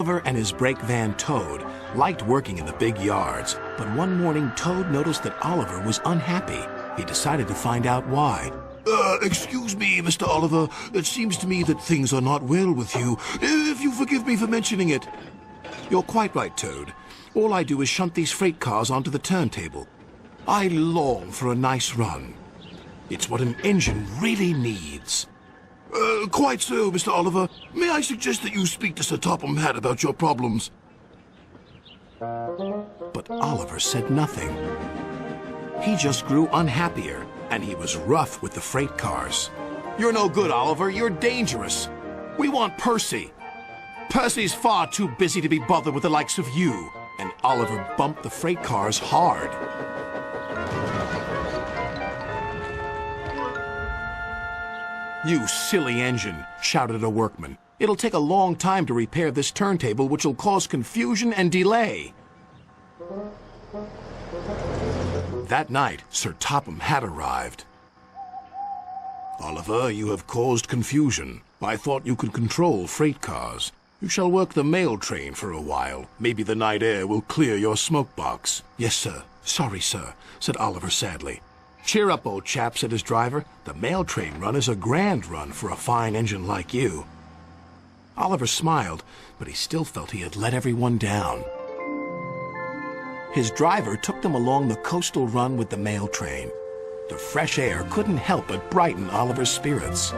Oliver and his brake van Toad liked working in the big yards, but one morning Toad noticed that Oliver was unhappy. He decided to find out why. Excuse me, Mr. Oliver. It seems to me that things are not well with you. If you forgive me for mentioning it. You're quite right, Toad. All I do is shunt these freight cars onto the turntable. I long for a nice run. It's what an engine really needs. Quite so, Mr. Oliver. May I suggest that you speak to Sir Topham Hatt about your problems? But Oliver said nothing. He just grew unhappier, and he was rough with the freight cars. You're no good, Oliver. You're dangerous. We want Percy. Percy's far too busy to be bothered with the likes of you. And Oliver bumped the freight cars hard. You silly engine, shouted a workman. It'll take a long time to repair this turntable, which will cause confusion and delay. That night, Sir Topham Hatt arrived. Oliver, you have caused confusion. I thought you could control freight cars. You shall work the mail train for a while. Maybe the night air will clear your smoke box. Yes, sir. Sorry, sir, said Oliver sadly. Cheer up, old chap, said his driver. The mail train run is a grand run for a fine engine like you. Oliver smiled, but he still felt he had let everyone down. His driver took them along the coastal run with the mail train. The fresh air couldn't help but brighten Oliver's spirits.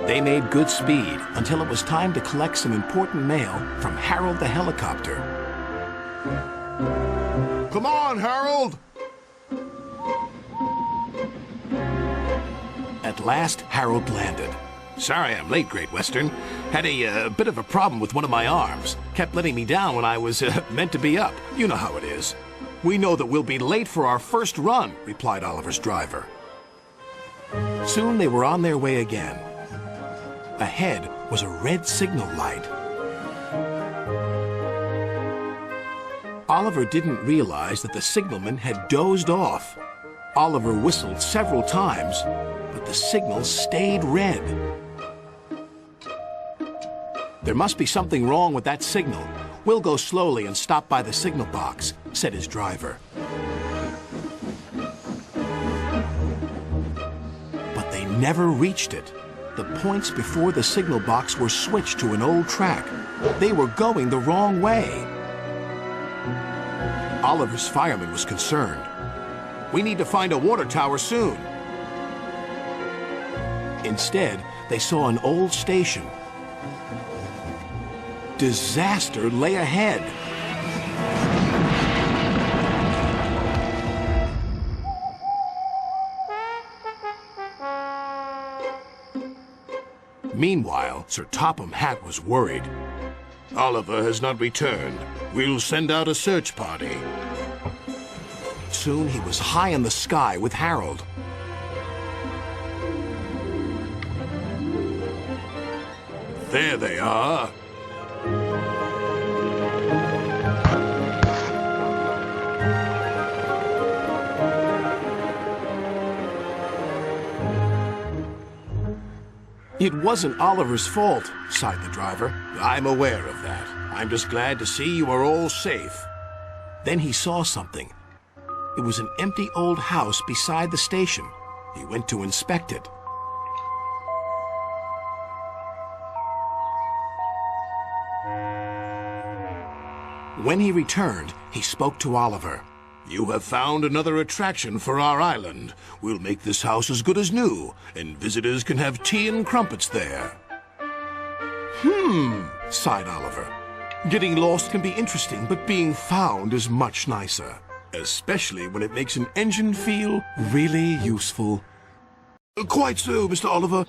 They made good speed until it was time to collect some important mail from Harold the helicopter. Come on, Harold! At last, Harold landed. Sorry I'm late, Great Western. Had a bit of a problem with one of my arms. Kept letting me down when I was meant to be up. You know how it is. We know that we'll be late for our first run, replied Oliver's driver. Soon they were on their way again. Ahead was a red signal light. Oliver didn't realize that the signalman had dozed off. Oliver whistled several times, but the signal stayed red. There must be something wrong with that signal. We'll go slowly and stop by the signal box, said his driver. But they never reached it. The points before the signal box were switched to an old track. They were going the wrong way. Oliver's fireman was concerned. We need to find a water tower soon. Instead, they saw an old station. Disaster lay ahead. Meanwhile, Sir Topham Hatt was worried. Oliver has not returned. We'll send out a search party. Soon he was high in the sky with Harold. There they are. It wasn't Oliver's fault, sighed the driver. I'm aware of that. I'm just glad to see you are all safe. Then he saw something. It was an empty old house beside the station. He went to inspect it. When he returned, he spoke to Oliver. You have found another attraction for our island. We'll make this house as good as new, and visitors can have tea and crumpets there. Sighed Oliver. Getting lost can be interesting, but being found is much nicer. Especially when it makes an engine feel really useful. Quite so, Mr. Oliver.